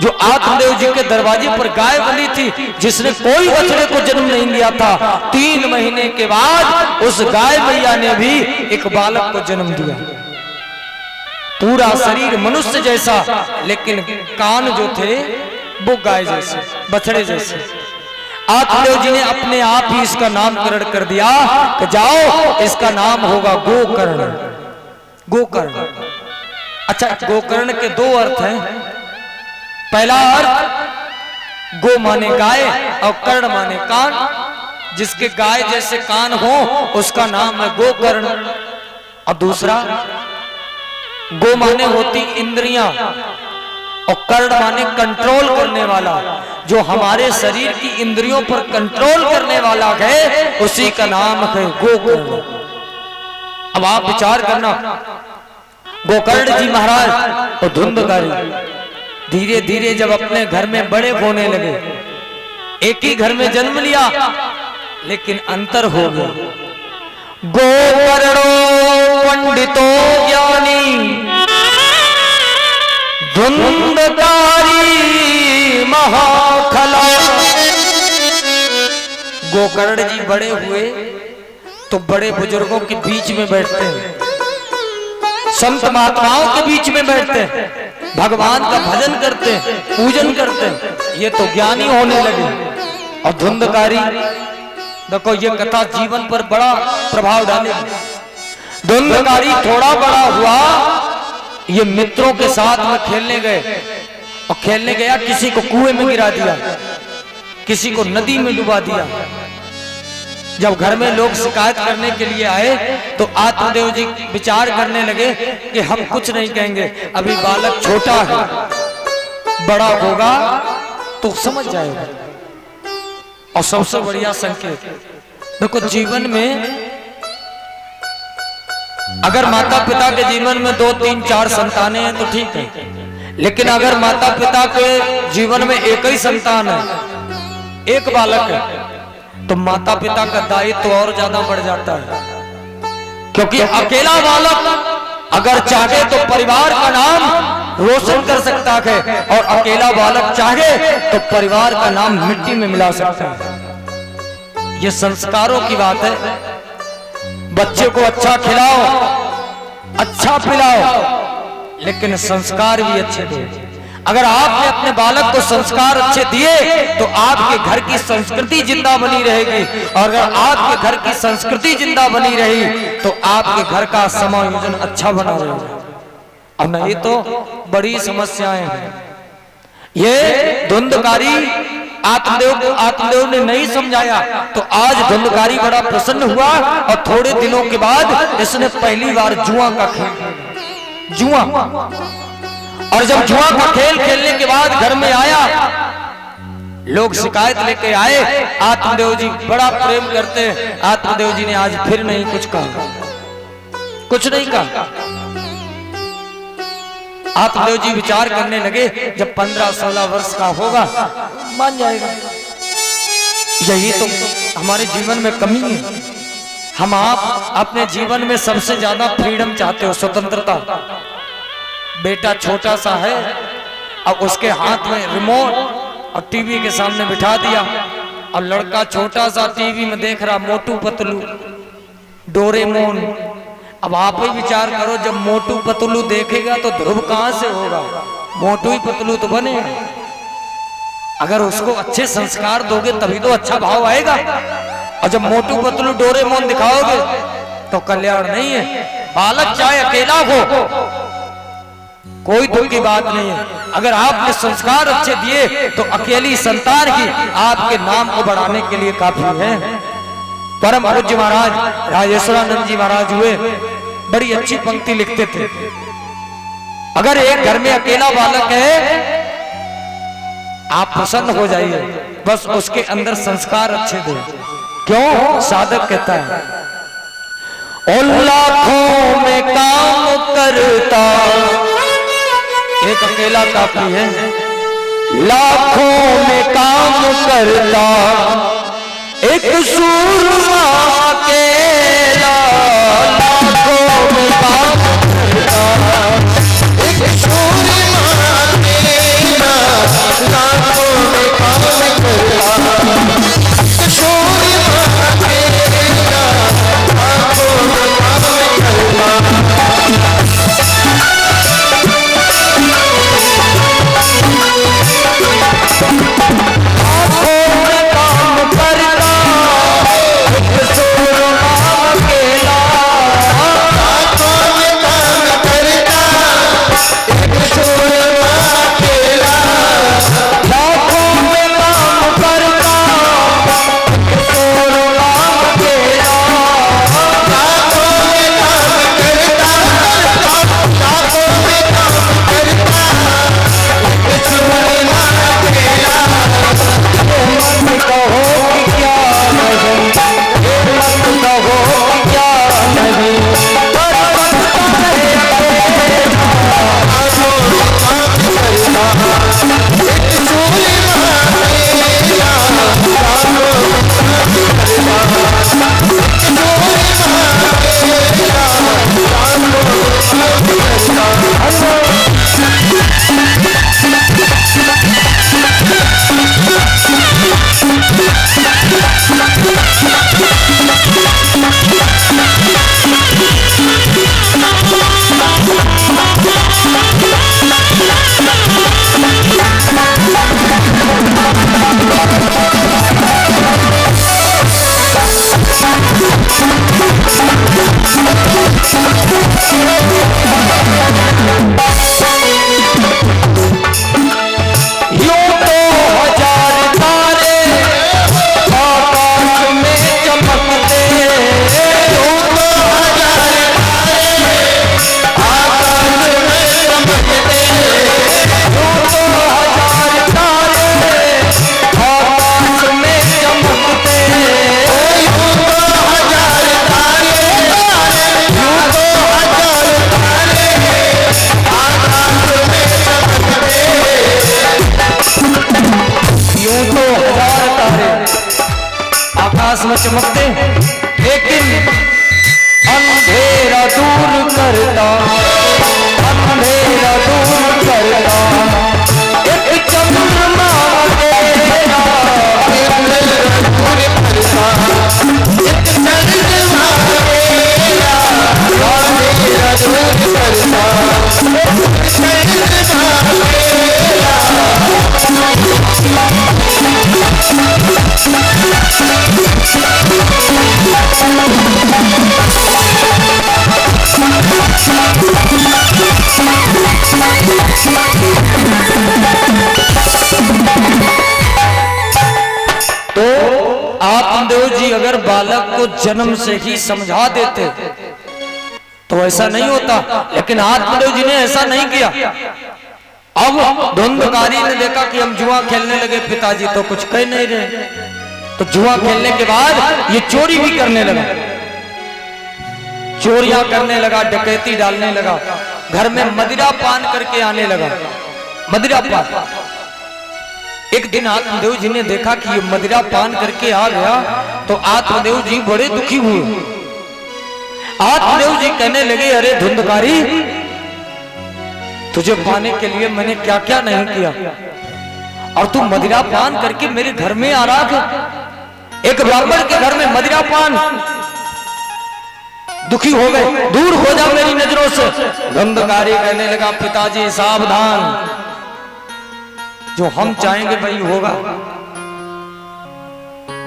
जो आत्मदेव जी के दरवाजे पर गाय बंधी थी, जिसने कोई बछड़े को जन्म नहीं दिया था, 3 महीने के बाद उस गाय मैया ने भी एक बालक को जन्म दिया। पूरा शरीर मनुष्य जैसा, लेकिन कान जो थे वो गाय जैसे, बछड़े जैसे। आत्मदेव जी ने अपने आप ही इसका नामकरण कर दिया कि जाओ इसका नाम होगा गोकर्ण। गोकर्ण। अच्छा, गोकर्ण के 2 अर्थ हैं। पहला अर्थ गो माने गाय और कर्ण माने कान। जिसके गाय जैसे कान हो उसका नाम है गोकर्ण। और दूसरा, गो माने होती इंद्रियां और कर्ण माने कंट्रोल करने वाला। जो हमारे शरीर की इंद्रियों पर कंट्रोल करने वाला है उसी का नाम है गोकर्ण। अब आप विचार करना, गोकर्ण जी महाराज और धुंधकारी धीरे धीरे जब अपने घर में बड़े होने लगे, एक ही घर में जन्म लिया, लेकिन अंतर हो गया। गोकर्णो पंडितो ज्ञानी धुंधकारी महाखला। गोकर्ण जी बड़े हुए तो बड़े बुजुर्गों के बीच में बैठते हैं, संत महात्माओं के बीच में बैठते हैं, भगवान का भजन करते हैं, पूजन करते हैं। ये तो ज्ञानी होने लगे। और धुंधकारी, देखो ये कथा जीवन पर बड़ा प्रभाव डालेगी। धुंधकारी थोड़ा बड़ा हुआ, ये मित्रों के साथ में खेलने गए और खेलने गया, किसी को कुएं में गिरा दिया, किसी को नदी में डुबा दिया। जब घर में लोग शिकायत करने के लिए आए तो आत्मदेव जी विचार करने लगे कि हम कुछ नहीं कहेंगे, अभी बालक छोटा है, बड़ा होगा तो समझ जाएगा। और सबसे बढ़िया संकेत देखो, जीवन में अगर माता पिता के जीवन में 2, 3, 4 संतानें हैं तो ठीक है, लेकिन अगर माता पिता के जीवन में एक ही संतान है, एक बालक है, तो माता पिता का दायित्व और ज्यादा बढ़ जाता है। क्योंकि अकेला बालक अगर चाहे तो परिवार का नाम रोशन कर सकता है, और अकेला बालक चाहे तो परिवार का नाम मिट्टी में मिला सकता है। ये संस्कारों की बात है। बच्चे को अच्छा खिलाओ, अच्छा पिलाओ, लेकिन संस्कार भी अच्छे दो। अगर आपने अपने बालक को संस्कार अच्छे दिए तो आपके घर की संस्कृति जिंदा बनी रहेगी, और अगर आपके घर की संस्कृति जिंदा बनी रही तो आपके घर का समायोजन अच्छा बना रहेगा। अब नहीं तो बड़ी समस्याएं हैं। ये धुंधकारी आत्मदेव ने नहीं समझाया, तो आज धुंधकारी बड़ा प्रसन्न हुआ और थोड़े दिनों के बाद इसने पहली बार जुआ का खेल, जुआ। और जब जुआ का खेल खेलने के बाद घर में आया, लोग शिकायत लेके आए, आत्मदेव जी बड़ा प्रेम करते हैं। आत्मदेव जी ने आज फिर नहीं कुछ कहा, कुछ नहीं कहा। आत्मदेव जी विचार करने लगे, जब 15-16 वर्ष का होगा मान जाएगा। यही तो हमारे जीवन में कमी है। हम आप अपने जीवन में सबसे ज्यादा फ्रीडम चाहते हो, स्वतंत्रता। बेटा छोटा सा है, अब उसके हाथ में रिमोट और टीवी के सामने बिठा दिया, और लड़का छोटा सा टीवी में देख रहा मोटू पतलू, डोरेमोन। अब आप ही विचार करो, जब मोटू पतलू देखेगा तो ध्रुव कहां से होगा? मोटू ही पतलू तो बनेगा। अगर उसको अच्छे संस्कार दोगे तभी तो अच्छा भाव आएगा। और जब मोटू पतलू डोरेमोन दिखाओगे तो कल्याण नहीं है। बालक चाहे अकेला हो, कोई दुख की बात नहीं है। अगर आपने संस्कार अच्छे दिए तो अकेली संतान ही आपके नाम को बढ़ाने के लिए काफी है। परम पूज्य महाराज राजेश्वरानंद जी महाराज हुए, बड़ी अच्छी पंक्ति लिखते थे। अगर एक घर में अकेला बालक है, आप प्रसन्न हो जाइए, बस उसके अंदर संस्कार अच्छे दो। क्यों? साधक कहता है, और लाखों में काम करता एक अकेला काफी है, लाखों में काम करता एक सूरमा अकेला, लाखों में काम करता एक सूरमा अकेला। चमकते लेकिन अंधेरा दूर करता, अंधेरा दूर करता एक चंद्रमा तेरा, अंधेरा दूर करता एक चंद्रमा तेरा, अंधेरा दूर करता एक चंद्रमा तो आत्मदेव जी अगर बालक को जन्म से ही समझा देते तो ऐसा नहीं होता, लेकिन आत्मदेव जी ने ऐसा नहीं किया। अब धुंधकारी ने देखा कि हम जुआ खेलने लगे पिताजी, तो कुछ कह नहीं रहे, तो जुआ खेलने के बाद ये चोरी भी करने लगा, चोरियां करने लगा, डकैती डालने लगा, घर में मदिरा पान करके आने लगा, मदिरा पान। एक दिन आत्मदेव जी ने देखा कि ये मदिरा पान करके आ गया, तो आत्मदेव जी बड़े दुखी हुए। आत्मदेव जी कहने लगे, अरे धुंधकारी, तुझे पाने के लिए मैंने क्या क्या नहीं किया, और तू मदिरा पान करके मेरे घर में आ रहा है। एक ब्राह्मण के घर में मदिरा पान, दुखी हो गए, दूर हो जा मेरी नजरों से। धुंधकारी कहने लगा, पिताजी सावधान, जो हम चाहेंगे वही होगा।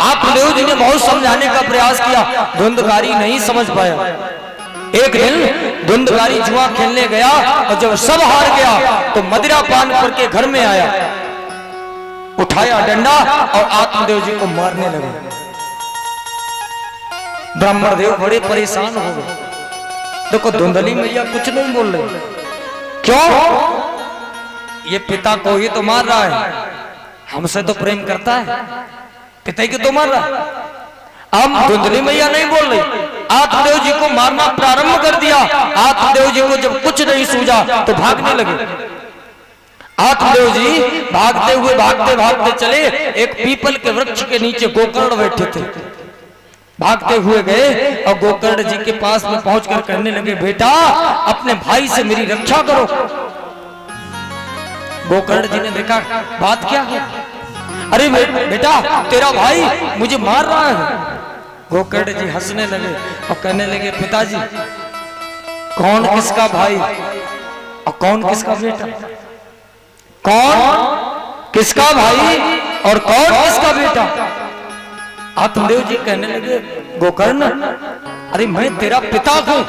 आत्मदेव जी ने बहुत समझाने का प्रयास किया, धुंधकारी नहीं समझ पाया। एक दिन धुंधकारी जुआ खेलने गया और जब सब हार गया तो मदिरा पान करके घर में आया, उठाया डंडा और आत्मदेव जी को मारने लगा। ब्राह्मण देव बड़े परेशान हो गए। देखो धुंधली मैया कुछ नहीं बोल रही, क्यों? ये पिता को ही तो मार रहा है, हमसे तो प्रेम करता है, पिता ही तो मार रहा है। अब धुंधली मैया नहीं बोल रही, आत्मदेव जी को मारना प्रारंभ कर दिया। आत्मदेव जी को जब कुछ नहीं सूझा तो भागने लगे। आत्मदेव जी भागते भागते चले, एक पीपल के वृक्ष के नीचे गोकर्ण बैठे थे। भागते हुए गए और गोकर्ण जी के पास में पहुंचकर कहने लगे, बेटा अपने भाई से मेरी रक्षा करो। गोकर्ण जी ने देखा बात क्या है, अरे बेटा तेरा भाई मुझे मार रहा है। गोकर्ण जी हंसने लगे और कहने लगे, पिताजी कौन किसका भाई और कौन किसका बेटा, कौन किसका भाई और कौन किसका बेटा? आत्मदेव जी कहने लगे, गोकर्ण अरे मैं तेरा पिता हूं,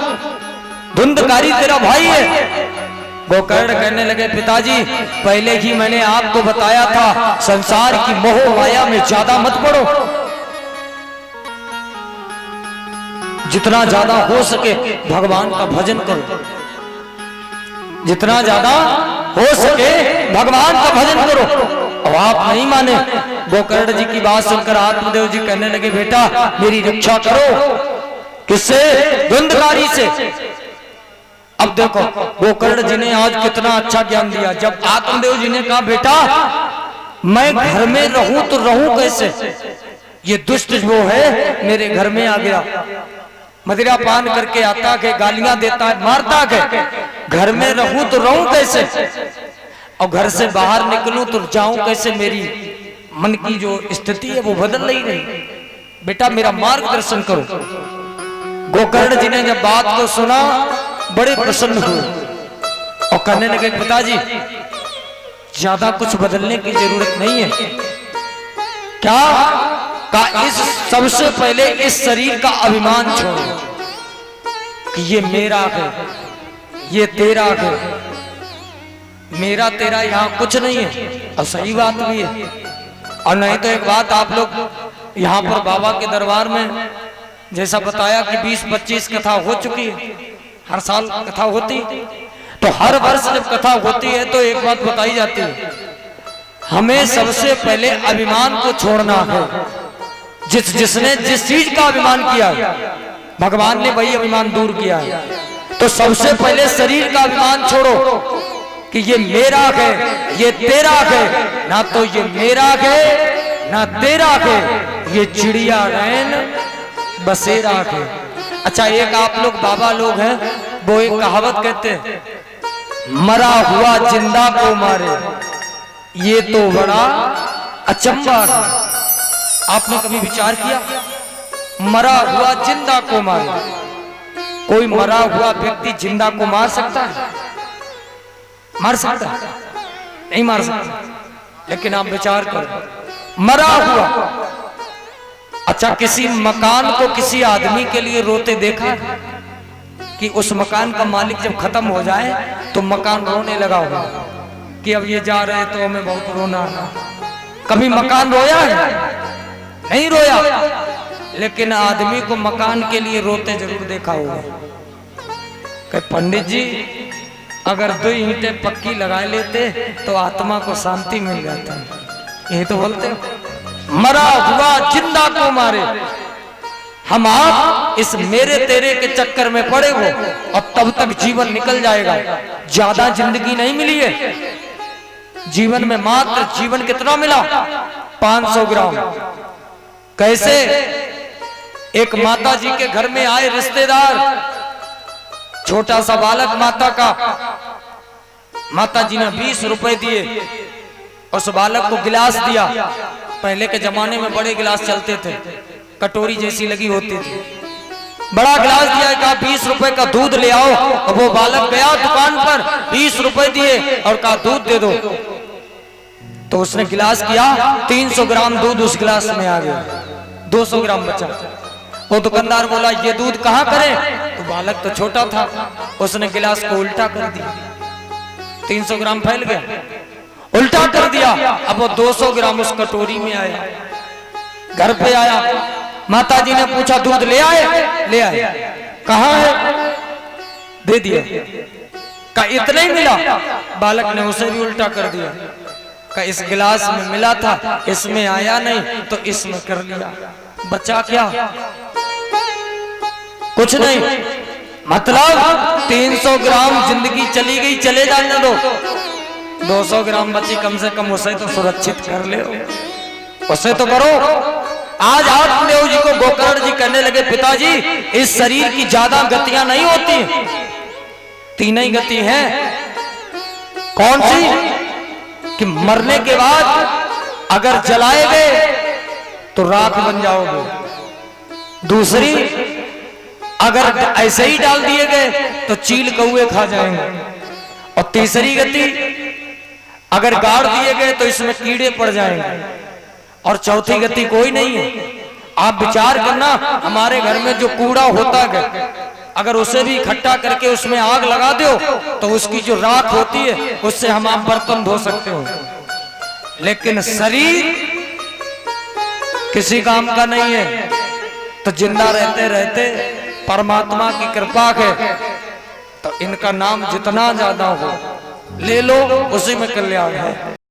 धुंधकारी तेरा भाई है। गोकर्ण कहने लगे, पिताजी पहले ही मैंने आपको बताया था, संसार की मोह माया में ज्यादा मत पड़ो, जितना ज्यादा हो सके भगवान का भजन करो, जितना ज्यादा हो सके भगवान का भजन करो। और आप नहीं माने। गोकर्ण जी की बात सुनकर आत्मदेव जी कहने लगे, बेटा मेरी रक्षा करो। किससे? धुंधकारी से। अब देखो गोकर्ण जी ने आज कितना अच्छा ज्ञान दिया। जब आत्मदेव जी ने कहा, बेटा मैं घर में रहूं तो रहूं कैसे, ये दुष्ट जो है मेरे घर में आ गया, मदिरा पान करके आता है, गालियां देता है, मारता है, घर में रहूं तो रहूं कैसे, और घर से बाहर निकलूं तो जाऊं कैसे, मेरी मन की जो स्थिति है वो बदल नहीं रही, बेटा मेरा मार्गदर्शन करो। गोकर्ण जी ने जब बात को सुना बड़े प्रसन्न हुए और कहने लगे, पिताजी ज्यादा कुछ बदलने की जरूरत नहीं है। क्या का इस सबसे पहले इस शरीर का अभिमान छोड़ो कि ये मेरा है, ये तेरा है, मेरा तेरा यहाँ कुछ नहीं है। और सही बात भी है। और नहीं तो एक बात, आप लोग यहाँ पर बाबा के दरबार में जैसा बताया कि 20-25 कथा हो चुकी है, हर साल कथा होती, तो हर वर्ष जब कथा होती है तो एक बात बताई जाती है, हमें सबसे पहले अभिमान को छोड़ना है। जिसने जिस चीज का अभिमान किया भगवान ने वही अभिमान दूर किया है। तो सबसे पहले शरीर का अभिमान छोड़ो कि ये मेरा है, ये तेरा है, ना तो ये मेरा है ना तेरा है, ये चिड़िया रैन बसेरा के। अच्छा, एक आप लोग बाबा लोग हैं, वो एक कहावत कहते हैं, मरा हुआ जिंदा को मारे, ये तो बड़ा अचंभा है। आपने कभी विचार किया? मरा हुआ जिंदा को मारे, कोई मरा हुआ व्यक्ति जिंदा को मार सकता है? मार सकता है? नहीं मार सकता। लेकिन आप विचार करो, मरा हुआ। अच्छा, किसी मकान को किसी आदमी के लिए रोते देखा है कि उस मकान का मालिक जब खत्म हो जाए तो मकान रोने लगा होगा कि अब ये जा रहे तो हमें बहुत रोना है? कभी मकान रोया है? नहीं रोया। लेकिन आदमी को मकान के लिए रोते जरूर देखा होगा। कि पंडित जी, अगर 2 ईंटें पक्की लगा लेते तो आत्मा को शांति मिल जाता है। यही तो बोलते हो, मरा हुआ जिंदा को मारे। हम आप इस मेरे तेरे के चक्कर में पड़े हो और तब तक जीवन निकल जाएगा। ज्यादा जिंदगी नहीं मिली है जीवन में, मात्र जीवन कितना मिला? 500 ग्राम। कैसे? एक माता जी के घर में आए रिश्तेदार, छोटा सा बालक माता का। माता जी ने 20 रुपए दिए, उस बालक को गिलास दिया। पहले के जमाने में बड़े गिलास चलते थे, कटोरी जैसी लगी होती थी। बड़ा गिलास दिया, कहा 20 रुपए का दूध ले आओ। और वो बालक गया दुकान पर, 20 रुपए दिए और कहा दूध दे दो। तो उसने गिलास किया, 300 ग्राम दूध उस गिलास में आ गया, 200 ग्राम बचा। वो दुकानदार बोला ये दूध कहाँ करें? तो बालक तो छोटा था, उसने गिलास को उल्टा कर दिया, 300 ग्राम फैल गया, उल्टा कर दिया। अब वो 200 ग्राम उस कटोरी में आया। घर पे आया, माता जी ने पूछा दूध ले आए? ले आए। कहाँ है? दे दिया। का इतना ही मिला? बालक ने उसे भी उल्टा कर दिया। का इस गिलास में मिला था, इसमें आया नहीं तो इसमें कर लिया। बचा क्या? कुछ नहीं। मतलब 300 ग्राम जिंदगी चली गई, चले जाने दो। 200 ग्राम बची, कम से कम उसे तो सुरक्षित कर ले, उसे तो करो। आज आत्मदेव जी को गोकर्ण जी कहने लगे, पिताजी इस शरीर की ज्यादा गतियां नहीं होती, 3 ही गति हैं। कौन सी? कि मरने के बाद अगर जलाए गए तो राख बन जाओगे। दूसरी, अगर ऐसे ही डाल दिए गए तो चील कौए खा जाएंगे। और तीसरी गति, अगर गाड़ दिए गए तो इसमें कीड़े पड़ जाएंगे। और चौथी गति कोई नहीं है। आप विचार करना, हमारे घर में जो कूड़ा होता है, अगर उसे भी इकट्ठा करके उसमें आग लगा दो तो उसकी जो राख होती है उससे हम आप बर्तन धो सकते हो। लेकिन शरीर किसी काम का नहीं है। तो जिंदा रहते रहते परमात्मा की कृपा है तो इनका नाम जितना ज्यादा हो ले लो, उसी में कल्याण है।